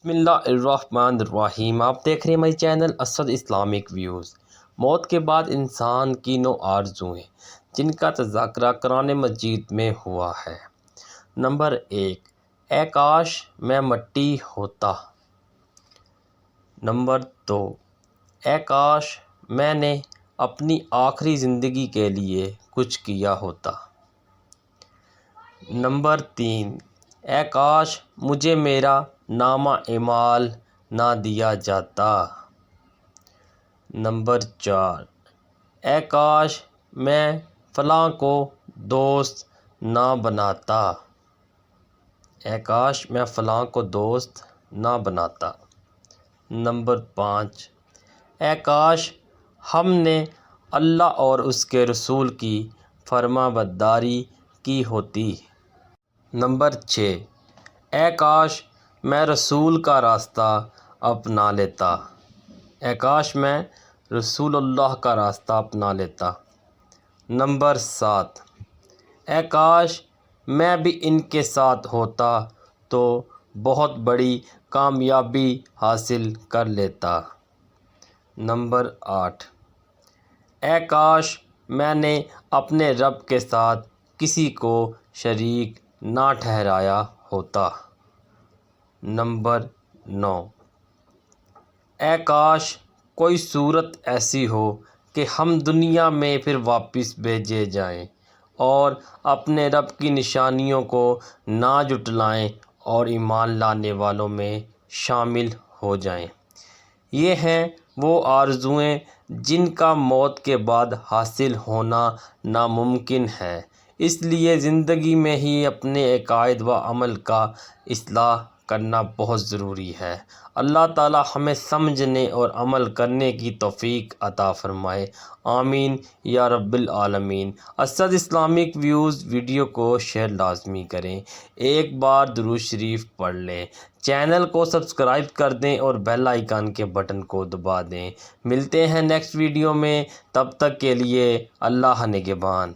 بسم اللہ الرحمن الرحیم۔ آپ دیکھ رہے ہیں ہمارے چینل اسد اسلامک ویوز۔ موت کے بعد انسان کی 9 آرزوئیں جن کا تذکرہ قرآن مجید میں ہوا ہے۔ نمبر 1، اے کاش میں مٹی ہوتا۔ نمبر 2، اے کاش میں نے اپنی آخری زندگی کے لیے کچھ کیا ہوتا۔ نمبر 3، اے کاش مجھے میرا نامہ اعمال نہ دیا جاتا۔ نمبر 4، اے کاش میں فلاں کو دوست نہ بناتا۔ اے کاش میں فلاں کو دوست نہ بناتا۔ نمبر 5، اے کاش ہم نے اللہ اور اس کے رسول کی فرما برداری کی ہوتی۔ نمبر 6، اے کاش میں رسول کا راستہ اپنا لیتا۔ اے کاش میں رسول اللہ کا راستہ اپنا لیتا۔ نمبر 7، اے کاش میں بھی ان کے ساتھ ہوتا تو بہت بڑی کامیابی حاصل کر لیتا۔ نمبر 8، اے کاش میں نے اپنے رب کے ساتھ کسی کو شریک نہ ٹھہرایا ہوتا۔ نمبر 9، اے کاش کوئی صورت ایسی ہو کہ ہم دنیا میں پھر واپس بھیجے جائیں اور اپنے رب کی نشانیوں کو نہ جھٹلائیں اور ایمان لانے والوں میں شامل ہو جائیں۔ یہ ہیں وہ آرزوئیں جن کا موت کے بعد حاصل ہونا ناممکن ہے، اس لیے زندگی میں ہی اپنے عقائد و عمل کا اصلاح کرنا بہت ضروری ہے۔ اللہ تعالی ہمیں سمجھنے اور عمل کرنے کی توفیق عطا فرمائے، آمین یا رب العالمین۔ اسد اسلامک ویوز ویڈیو کو شیئر لازمی کریں، ایک بار درود شریف پڑھ لیں، چینل کو سبسکرائب کر دیں اور بیل آئیکن کے بٹن کو دبا دیں۔ ملتے ہیں نیکسٹ ویڈیو میں، تب تک کے لیے اللہ نگہبان۔